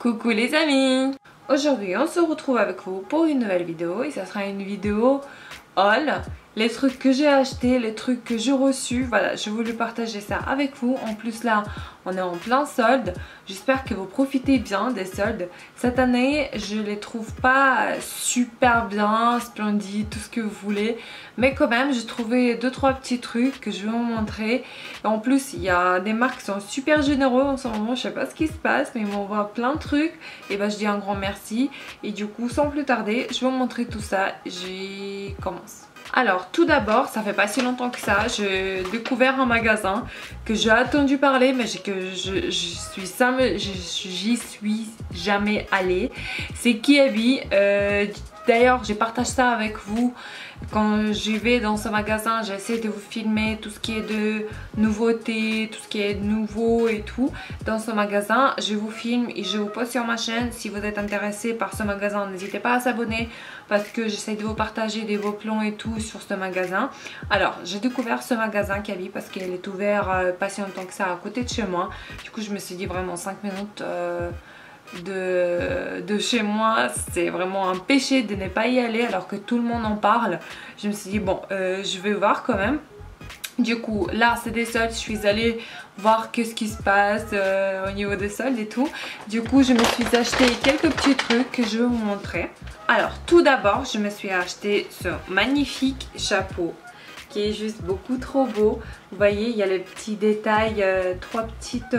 Coucou les amis! Aujourd'hui on se retrouve avec vous pour une nouvelle vidéo et ça sera une vidéo haul. Les trucs que j'ai achetés, les trucs que j'ai reçus, voilà, je voulais partager ça avec vous. En plus là, on est en plein solde. J'espère que vous profitez bien des soldes. Cette année, je les trouve pas super bien, splendides, tout ce que vous voulez. Mais quand même, j'ai trouvé 2-3 petits trucs que je vais vous montrer. Et en plus, il y a des marques qui sont super généreux en ce moment. Je sais pas ce qui se passe, mais ils m'envoient plein de trucs. Et ben, je dis un grand merci. Et du coup, sans plus tarder, je vais vous montrer tout ça. J'y commence. Alors tout d'abord, ça fait pas si longtemps que ça, j'ai découvert un magasin que j'ai attendu parler mais que j'y suis jamais allée. C'est Kiabi. D'ailleurs j'ai partagé ça avec vous. Quand j'y vais dans ce magasin, j'essaie de vous filmer tout ce qui est de nouveautés, tout ce qui est nouveau et tout. Dans ce magasin, je vous filme et je vous poste sur ma chaîne. Si vous êtes intéressé par ce magasin, n'hésitez pas à s'abonner parce que j'essaie de vous partager des beaux plans et tout sur ce magasin. Alors, j'ai découvert ce magasin Kiabi parce qu'il est ouvert pas si longtemps que ça à côté de chez moi. Du coup, je me suis dit vraiment 5 minutes... de chez moi, c'est vraiment un péché de ne pas y aller alors que tout le monde en parle. Je me suis dit bon, je vais voir quand même. Du coup là c'est des soldes, je suis allée voir qu'est-ce qui se passe au niveau des soldes et tout. Du coup je me suis acheté quelques petits trucs que je vais vous montrer. Alors tout d'abord je me suis acheté ce magnifique chapeau qui est juste beaucoup trop beau. Vous voyez, il y a les petits détails, 3 petites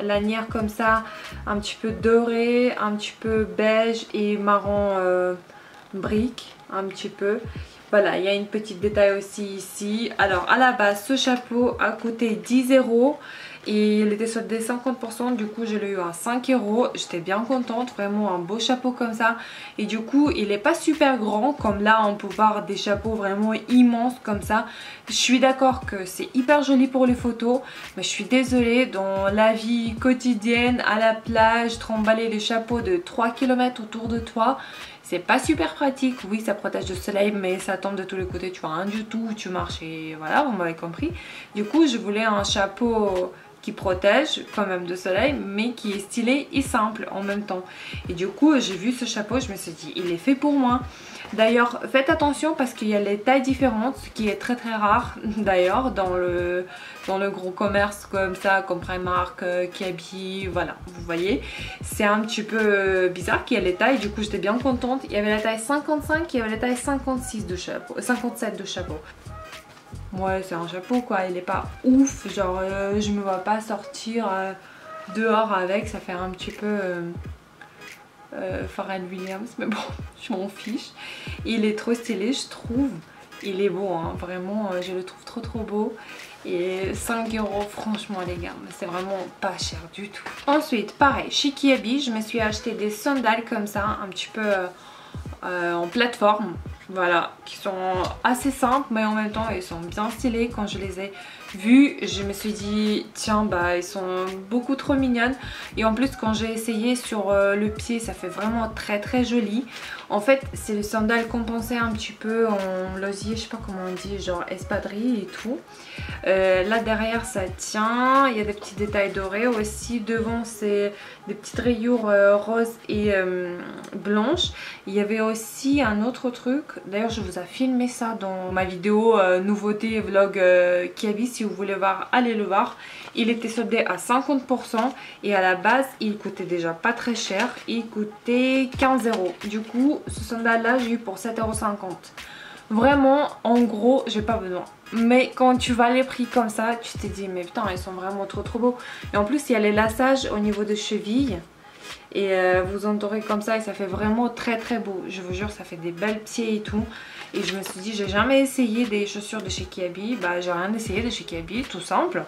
lanières comme ça, un petit peu doré, un petit peu beige et marron brique, un petit peu. Voilà, il y a une petite détail aussi ici. Alors à la base, ce chapeau a coûté 10 € et il était soldé 50%, du coup je l'ai eu à 5 €. J'étais bien contente, vraiment un beau chapeau comme ça. Et du coup il n'est pas super grand, comme là on peut voir des chapeaux vraiment immenses comme ça. Je suis d'accord que c'est hyper joli pour les photos, mais je suis désolée, dans la vie quotidienne, à la plage, trimballer les chapeaux de 3 km autour de toi, c'est pas super pratique. Oui, ça protège du soleil, mais ça tombe de tous les côtés, tu vois rien du tout, tu marches et voilà, vous m'avez compris. Du coup je voulais un chapeau qui protège quand même de soleil mais qui est stylé et simple en même temps. Et du coup j'ai vu ce chapeau, je me suis dit il est fait pour moi. D'ailleurs faites attention parce qu'il y a les tailles différentes, ce qui est très rare d'ailleurs dans le gros commerce comme ça, comme Primark, Kiabi, voilà, vous voyez. C'est un petit peu bizarre qu'il y ait les tailles, du coup j'étais bien contente. Il y avait la taille 55, il y avait la taille 56 de chapeau, 57 de chapeau. Ouais, c'est un chapeau quoi, il est pas ouf, genre je me vois pas sortir dehors avec, ça fait un petit peu Pharrell Williams, mais bon, je m'en fiche. Il est trop stylé, je trouve, il est beau, hein, vraiment, je le trouve trop beau. Et 5 € franchement les gars, c'est vraiment pas cher du tout. Ensuite, pareil, chez Kiabi, je me suis acheté des sandales comme ça, un petit peu en plateforme. Voilà, qui sont assez simples mais en même temps ils sont bien stylés. Quand je les ai vus, je me suis dit tiens bah ils sont beaucoup trop mignonnes. Et en plus quand j'ai essayé sur le pied, ça fait vraiment très joli. En fait c'est le sandal compensé un petit peu en losier, je sais pas comment on dit, genre espadrille et tout. Là derrière ça tient, il y a des petits détails dorés aussi. Devant c'est des petites rayures roses et blanches. Il y avait aussi un autre truc, d'ailleurs je vous ai filmé ça dans ma vidéo nouveauté vlog Kiabi, si vous voulez voir, allez le voir. Il était soldé à 50% et à la base il coûtait déjà pas très cher, il coûtait 15 €. Du coup ce sandal là j'ai eu pour 7,50 €. Vraiment en gros j'ai pas besoin. Mais quand tu vois les prix comme ça, tu te dis mais putain ils sont vraiment trop beaux. Et en plus il y a les lassages au niveau des chevilles. Et vous entourez comme ça et ça fait vraiment très beau. Je vous jure ça fait des belles pieds et tout. Et je me suis dit j'ai jamais essayé des chaussures de chez Kiabi. Bah j'ai rien essayé de chez Kiabi, tout simple.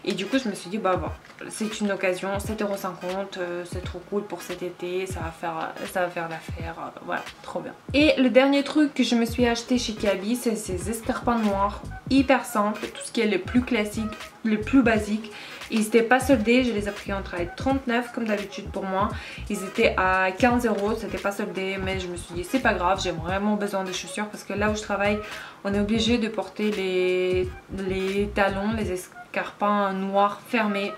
Et du coup je me suis dit bah voilà, c'est une occasion, 7,50 €, c'est trop cool pour cet été, ça va faire l'affaire, voilà, trop bien. Et le dernier truc que je me suis acheté chez Kiabi, c'est ces escarpins noirs, hyper simples, tout ce qui est le plus classique, le plus basique. Ils n'étaient pas soldés, je les ai pris en taille 39 comme d'habitude pour moi. Ils étaient à 15 €, c'était pas soldé, mais je me suis dit c'est pas grave, j'ai vraiment besoin de chaussures parce que là où je travaille, on est obligé de porter les talons, les escarpins noirs fermés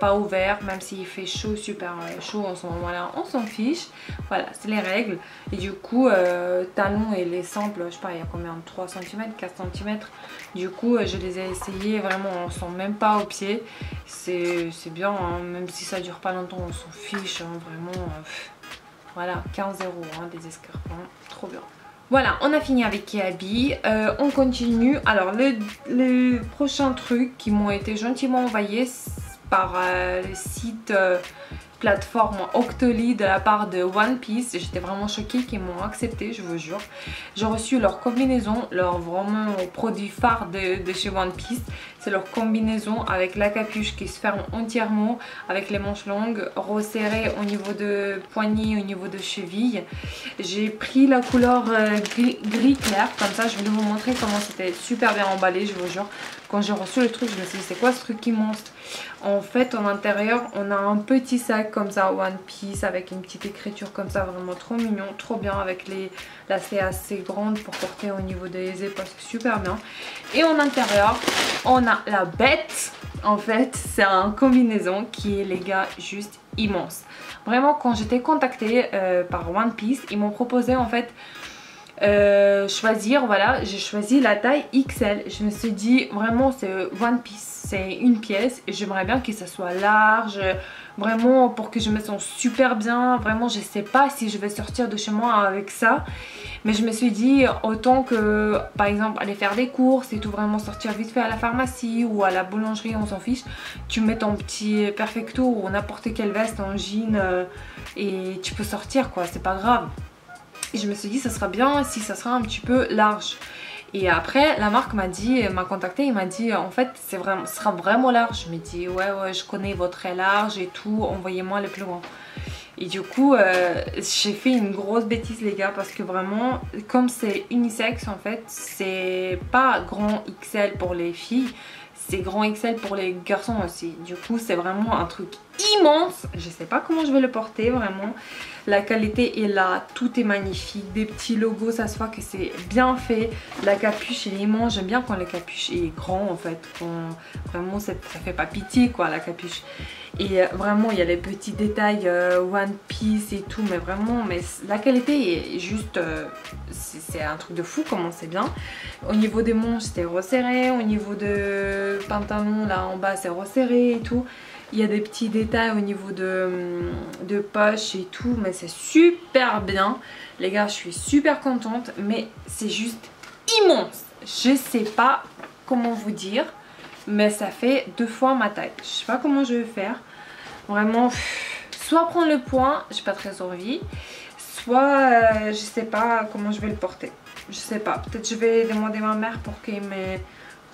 pas ouvert, même s'il fait chaud, super chaud en ce moment-là, on s'en fiche. Voilà, c'est les règles. Et du coup, talons et les samples, je sais pas, il y a combien, 3 cm, 4 cm. Du coup, je les ai essayés, vraiment, on sent même pas au pied. C'est bien, hein, même si ça dure pas longtemps, on s'en fiche, hein, vraiment. Voilà, 15 € hein, des escarpins, trop bien. Voilà, on a fini avec Kiabi, on continue. Alors les prochains trucs qui m'ont été gentiment envoyés par le site plateforme Octoly de la part de One Piece. J'étais vraiment choquée qu'ils m'ont accepté, je vous jure. J'ai reçu leur combinaison, leur vraiment produit phare de chez One Piece. C'est leur combinaison avec la capuche qui se ferme entièrement, avec les manches longues, resserrées au niveau de poignet, au niveau de cheville. J'ai pris la couleur gris clair, comme ça je voulais vous montrer comment c'était super bien emballé, je vous jure. Quand j'ai reçu le truc, je me suis dit c'est quoi ce truc immense? En fait, en intérieur, on a un petit sac comme ça, One Piece, avec une petite écriture comme ça, vraiment trop mignon, trop bien, avec les lacets assez grandes pour porter au niveau des épaules, c'est super bien. Et en intérieur, on a la bête. En fait, c'est un combinaison qui est, les gars, juste immense. Vraiment, quand j'étais contactée par One Piece, ils m'ont proposé en fait choisir, voilà, j'ai choisi la taille XL. Je me suis dit vraiment c'est One Piece, c'est une pièce et j'aimerais bien que ça soit large, vraiment pour que je me sente super bien. Vraiment je sais pas si je vais sortir de chez moi avec ça, mais je me suis dit autant que par exemple aller faire des courses et tout, vraiment sortir vite fait à la pharmacie ou à la boulangerie, on s'en fiche, tu mets ton petit perfecto ou n'importe quelle veste en jean et tu peux sortir quoi, c'est pas grave. Et je me suis dit ça sera bien si ça sera un petit peu large. Et après la marque m'a contacté, il m'a dit en fait c'est vraiment, ce sera vraiment large. Je me dis ouais je connais votre très large et tout, envoyez-moi les plus grands. Et du coup j'ai fait une grosse bêtise les gars, parce que vraiment comme c'est unisexe en fait, c'est pas grand XL pour les filles, c'est grand XL pour les garçons aussi. Du coup c'est vraiment un truc immense, je sais pas comment je vais le porter vraiment. La qualité est là, tout est magnifique, des petits logos, ça se voit que c'est bien fait. La capuche elle est immense, j'aime bien quand la capuche est grand en fait, quand vraiment ça fait pas pitié quoi la capuche. Et vraiment il y a les petits détails One Piece et tout, mais vraiment mais la qualité est juste, c'est un truc de fou comment c'est bien. Au niveau des manches c'est resserré, au niveau de pantalon là en bas c'est resserré et tout. Il y a des petits détails au niveau de poche et tout, mais c'est super bien. Les gars, je suis super contente, mais c'est juste immense. Je sais pas comment vous dire, mais ça fait 2 fois ma taille. Je sais pas comment je vais faire. Vraiment, soit prendre le point, j'ai pas très envie, soit je sais pas comment je vais le porter. Je sais pas, peut-être je vais demander à ma mère pour qu'elle me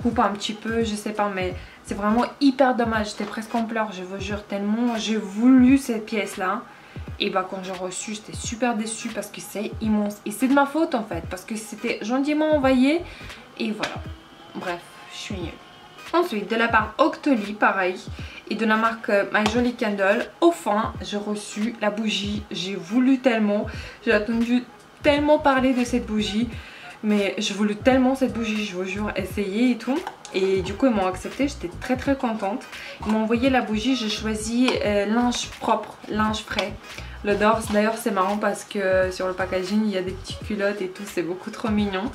coupe un petit peu, je sais pas, mais c'est vraiment hyper dommage. J'étais presque en pleurs, je vous jure, tellement j'ai voulu cette pièce là. Et bah quand j'ai reçu, j'étais super déçue parce que c'est immense. Et c'est de ma faute en fait, parce que c'était gentiment envoyé. Et voilà, bref, je suis nulle. Ensuite, de la part Octoly, pareil, et de la marque My Jolly Candle, enfin j'ai reçu la bougie. J'ai voulu tellement, j'ai attendu tellement parler de cette bougie. Mais je voulais tellement cette bougie, je vous jure, essayer et tout. Et du coup ils m'ont accepté, j'étais très contente. Ils m'ont envoyé la bougie, j'ai choisi linge propre, linge frais. Le Dors, d'ailleurs c'est marrant parce que sur le packaging il y a des petites culottes et tout, c'est beaucoup trop mignon.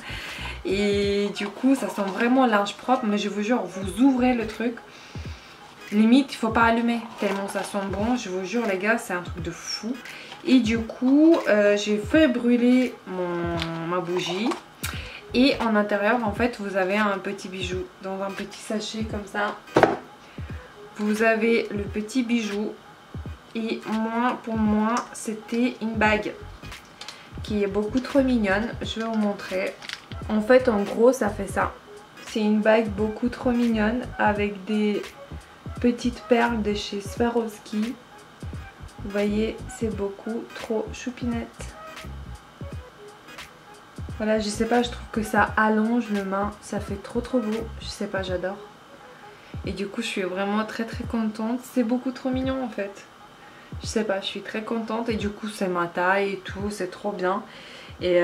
Et du coup ça sent vraiment linge propre, mais je vous jure, vous ouvrez le truc, limite il faut pas allumer tellement ça sent bon, je vous jure les gars, c'est un truc de fou. Et du coup j'ai fait brûler ma bougie. Et en intérieur en fait vous avez un petit bijou dans un petit sachet comme ça. Vous avez le petit bijou. Et moi, pour moi c'était une bague qui est beaucoup trop mignonne. Je vais vous montrer. En fait en gros ça fait ça. C'est une bague beaucoup trop mignonne avec des petites perles de chez Swarovski. Vous voyez, c'est beaucoup trop choupinette. Voilà, je sais pas, je trouve que ça allonge le main, ça fait trop beau, je sais pas, j'adore. Et du coup je suis vraiment très contente, c'est beaucoup trop mignon en fait. Je sais pas, je suis très contente et du coup c'est ma taille et tout, c'est trop bien. Et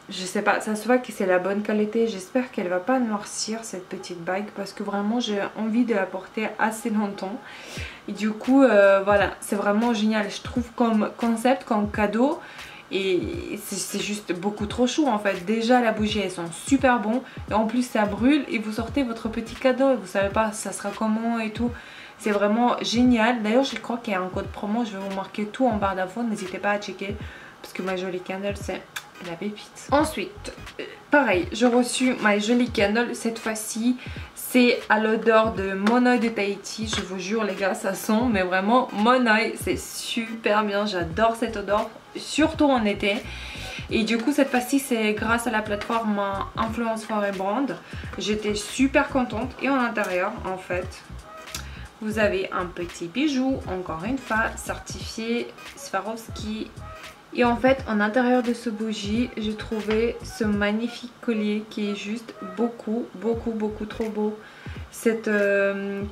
Je sais pas, ça se voit que c'est la bonne qualité. J'espère qu'elle va pas noircir cette petite bague parce que vraiment j'ai envie de la porter assez longtemps. Et du coup voilà, c'est vraiment génial. Je trouve comme concept, comme cadeau. Et c'est juste beaucoup trop chou en fait. Déjà la bougie elles sont super bons. Et en plus ça brûle et vous sortez votre petit cadeau. Et vous savez pas ça sera comment et tout. C'est vraiment génial. D'ailleurs je crois qu'il y a un code promo. Je vais vous marquer tout en barre d'infos. N'hésitez pas à checker. Parce que My Jolly Candle c'est la pépite. Ensuite pareil j'ai reçu My Jolly Candle. Cette fois-ci c'est à l'odeur de Mon Oeil de Tahiti. Je vous jure les gars ça sent mais vraiment Mon Oeil. C'est super bien. J'adore cette odeur. Surtout en été. Et du coup cette fois-ci c'est grâce à la plateforme Influence Forever Brand. J'étais super contente. Et en intérieur en fait vous avez un petit bijou, encore une fois certifié Swarovski. Et en fait en intérieur de ce bougie j'ai trouvé ce magnifique collier qui est juste beaucoup trop beau. Cette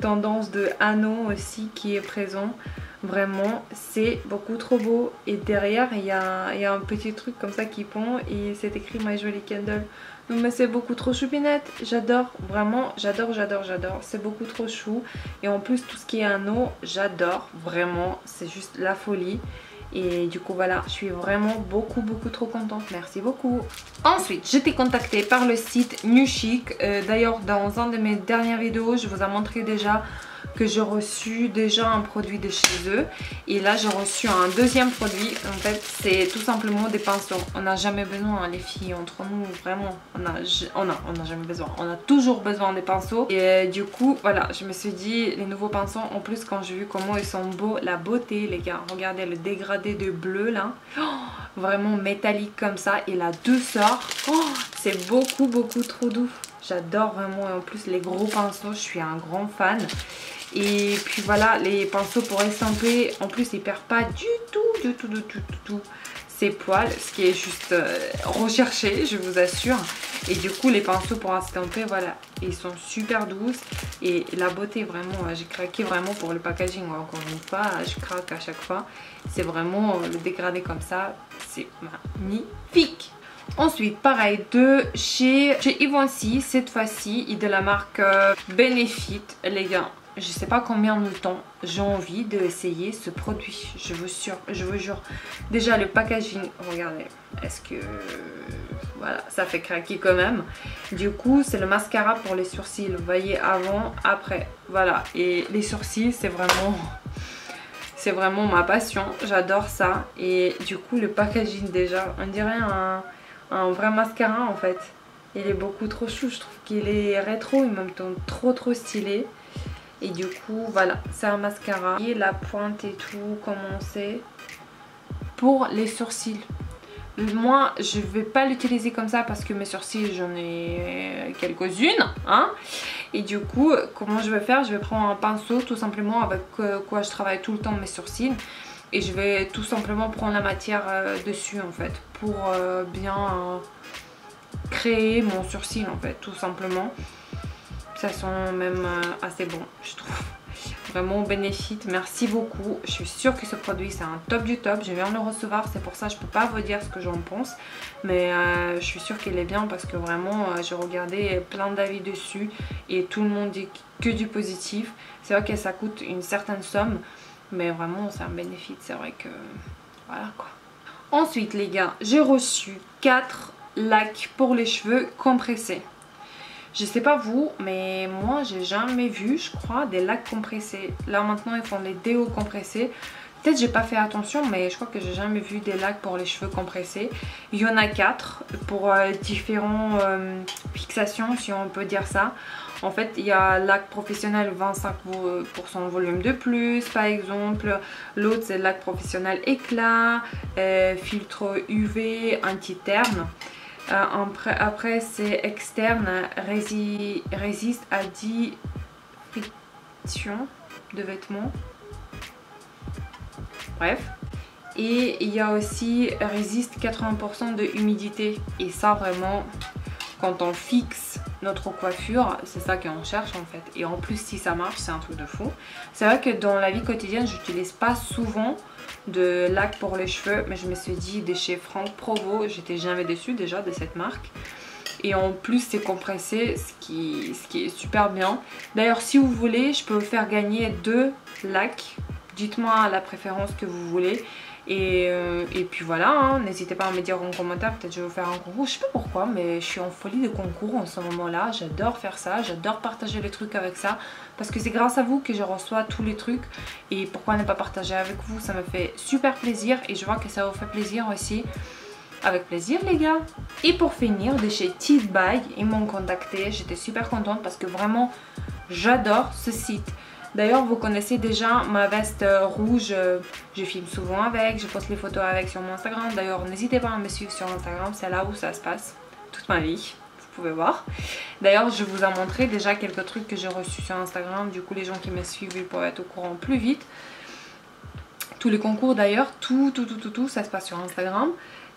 tendance de anneau aussi qui est présent. Vraiment c'est beaucoup trop beau. Et derrière il y a un petit truc comme ça qui pend et c'est écrit My Jolly Candle. Donc mais c'est beaucoup trop choupinette. J'adore, vraiment j'adore. C'est beaucoup trop chou. Et en plus tout ce qui est anneau j'adore. Vraiment c'est juste la folie. Et du coup voilà, je suis vraiment beaucoup trop contente. Merci beaucoup. Ensuite, j'étais contactée par le site New Chic. D'ailleurs, dans un de mes dernières vidéos, je vous ai montré déjà que j'ai reçu déjà un produit de chez eux. Et là, j'ai reçu un deuxième produit. En fait, c'est tout simplement des pinceaux. On n'a jamais besoin, hein, les filles, entre nous, vraiment. On n'a jamais besoin. On a toujours besoin des pinceaux. Et du coup, voilà, je me suis dit, les nouveaux pinceaux, en plus, quand j'ai vu comment ils sont beaux, la beauté, les gars. Regardez le dégradé de bleu, là. Oh, vraiment métallique comme ça. Et la douceur, oh, c'est beaucoup trop doux. J'adore vraiment. Et en plus, les gros pinceaux, je suis un grand fan. Et puis voilà, les pinceaux pour estamper, en plus ils perdent pas du tout ses poils, ce qui est juste recherché, je vous assure. Et du coup les pinceaux pour estamper, voilà, ils sont super douces. Et la beauté, vraiment, j'ai craqué vraiment pour le packaging. Encore une fois, je craque à chaque fois. C'est vraiment le dégradé comme ça, c'est magnifique. Ensuite, pareil, de chez Givenchy, cette fois-ci, et de la marque Benefit, les gars. Je sais pas combien de temps j'ai envie d'essayer ce produit, je vous jure. Déjà le packaging, regardez, est-ce que... Voilà, ça fait craquer quand même. Du coup, c'est le mascara pour les sourcils, vous voyez, avant, après. Voilà, et les sourcils, c'est vraiment ma passion, j'adore ça. Et du coup, le packaging déjà, on dirait un vrai mascara en fait. Il est beaucoup trop chou, je trouve qu'il est rétro, il me tombe trop stylé. Et du coup voilà, c'est un mascara. Et la pointe et tout, comme on sait, pour les sourcils. Moi je vais pas l'utiliser comme ça parce que mes sourcils j'en ai quelques-unes, hein. Et du coup comment je vais faire, je vais prendre un pinceau tout simplement avec quoi je travaille tout le temps mes sourcils. Et je vais tout simplement prendre la matière dessus en fait, pour bien créer mon sourcil en fait, tout simplement. Ça sent même assez bon, je trouve. Vraiment Benefit, merci beaucoup. Je suis sûre que ce produit c'est un top du top. Je viens de le recevoir, c'est pour ça que je peux pas vous dire ce que j'en pense. Mais je suis sûre qu'il est bien parce que vraiment j'ai regardé plein d'avis dessus et tout le monde dit que du positif. C'est vrai que ça coûte une certaine somme, mais vraiment c'est un Benefit, c'est vrai que voilà quoi. Ensuite les gars, j'ai reçu 4 lacs pour les cheveux compressés. Je sais pas vous, mais moi j'ai jamais vu, je crois, des lacs compressés. Là maintenant ils font des déos compressés. Peut-être j'ai pas fait attention, mais je crois que j'ai jamais vu des lacs pour les cheveux compressés. Il y en a 4 pour différentes fixations, si on peut dire ça. En fait, il y a lac professionnel 25% volume de plus, par exemple. L'autre c'est lac professionnel éclat, filtre UV, anti-terne. Après c'est externe, résiste à 10 frictions de vêtements. Bref. Et il y a aussi résiste 80% de humidité. Et ça vraiment, quand on fixe notre coiffure, c'est ça qu'on cherche en fait. Et en plus si ça marche, c'est un truc de fou. C'est vrai que dans la vie quotidienne, j'utilise pas souvent de lac pour les cheveux, mais je me suis dit de chez Franck Provo, j'étais jamais déçue déjà de cette marque. Et en plus c'est compressé, ce qui est super bien. D'ailleurs si vous voulez, je peux vous faire gagner 2 lacs. Dites-moi la préférence que vous voulez. Et puis voilà, hein, n'hésitez pas à me dire en commentaire, peut-être je vais vous faire un concours. Je sais pas pourquoi, mais je suis en folie de concours en ce moment-là. J'adore faire ça, j'adore partager les trucs avec ça. Parce que c'est grâce à vous que je reçois tous les trucs. Et pourquoi ne pas partager avec vous, ça me fait super plaisir. Et je vois que ça vous fait plaisir aussi. Avec plaisir les gars. Et pour finir, de chez Teed By, ils m'ont contacté. J'étais super contente parce que vraiment j'adore ce site. D'ailleurs vous connaissez déjà ma veste rouge, je filme souvent avec, je poste les photos avec sur mon Instagram. D'ailleurs n'hésitez pas à me suivre sur Instagram, c'est là où ça se passe toute ma vie, vous pouvez voir. D'ailleurs je vous ai montré déjà quelques trucs que j'ai reçus sur Instagram, du coup les gens qui me suivent ils pourraient être au courant plus vite. Tous les concours d'ailleurs, tout ça se passe sur Instagram.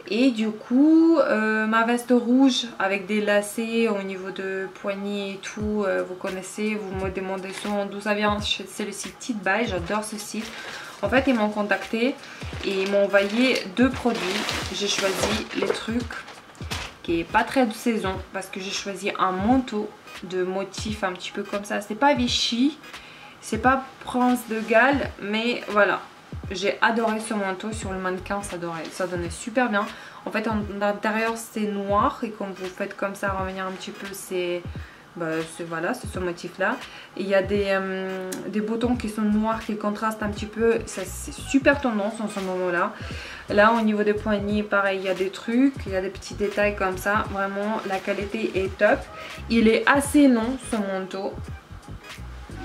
Et du coup ma veste rouge avec des lacets au niveau de poignée et tout, vous connaissez, vous me demandez souvent d'où ça vient, c'est le site Teed By, j'adore ce site. En fait ils m'ont contacté et ils m'ont envoyé 2 produits. J'ai choisi les trucs qui est pas très de saison parce que j'ai choisi un manteau de motif un petit peu comme ça. C'est pas Vichy, c'est pas Prince de Galles, mais voilà. J'ai adoré ce manteau, sur le mannequin ça donnait super bien. En fait en intérieur c'est noir et quand vous faites comme ça revenir un petit peu c'est voilà, c'est ce motif là. Il y a des boutons qui sont noirs qui contrastent un petit peu, c'est super tendance en ce moment là. Là au niveau des poignets pareil, il y a des trucs, il y a des petits détails comme ça, vraiment la qualité est top. Il est assez long ce manteau.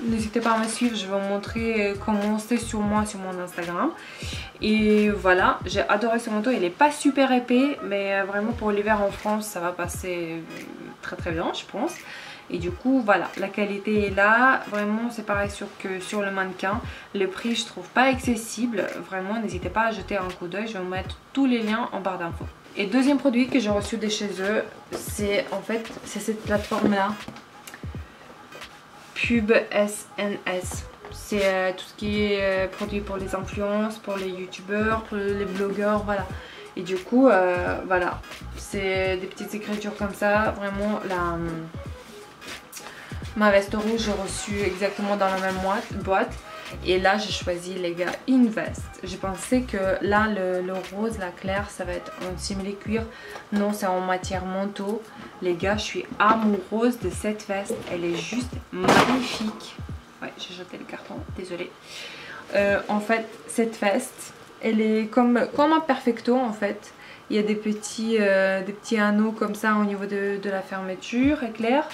N'hésitez pas à me suivre, je vais vous montrer comment c'est sur moi sur mon Instagram. Et voilà, j'ai adoré ce manteau, il n'est pas super épais, mais vraiment pour l'hiver en France ça va passer très bien je pense. Et du coup voilà, la qualité est là, vraiment c'est pareil que sur le mannequin. Le prix je trouve pas accessible, vraiment n'hésitez pas à jeter un coup d'œil, je vais vous mettre tous les liens en barre d'infos. Et deuxième produit que j'ai reçu de chez eux, c'est en fait c'est cette plateforme là. Pub SNS, c'est tout ce qui est produit pour les influences, pour les youtubeurs, pour les blogueurs, voilà. Et du coup voilà, c'est des petites écritures comme ça, vraiment ma veste rouge j'ai reçu exactement dans la même boîte. Et là j'ai choisi les gars une veste. J'ai pensé que là le rose, la claire ça va être en simili cuir. Non, c'est en matière manteau. Les gars je suis amoureuse de cette veste. Elle est juste magnifique. Ouais, j'ai jeté le carton, désolée. En fait cette veste elle est comme un perfecto en fait. Il y a des petits anneaux comme ça au niveau de la fermeture éclair.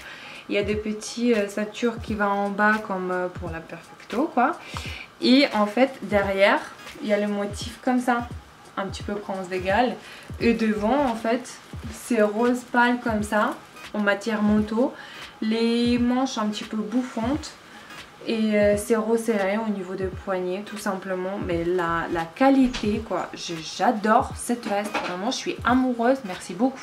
Il y a des petits ceintures qui vont en bas comme pour la perfecto quoi. Et en fait derrière il y a le motif comme ça, un petit peu Prince de Galles. Et devant en fait c'est rose pâle comme ça en matière manteau. Les manches un petit peu bouffantes. Et c'est resserré au niveau des poignets tout simplement. Mais la qualité quoi, j'adore cette veste. Vraiment je suis amoureuse, merci beaucoup.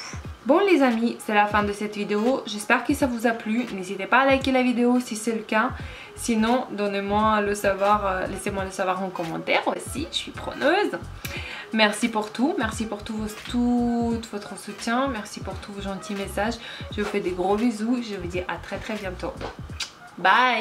Bon les amis, c'est la fin de cette vidéo. J'espère que ça vous a plu. N'hésitez pas à liker la vidéo si c'est le cas. Sinon donnez-moi le savoir, laissez-moi le savoir en commentaire aussi. Je suis preneuse. Merci pour tout, merci pour tout votre soutien. Merci pour tous vos gentils messages. Je vous fais des gros bisous. Je vous dis à très bientôt. Bye.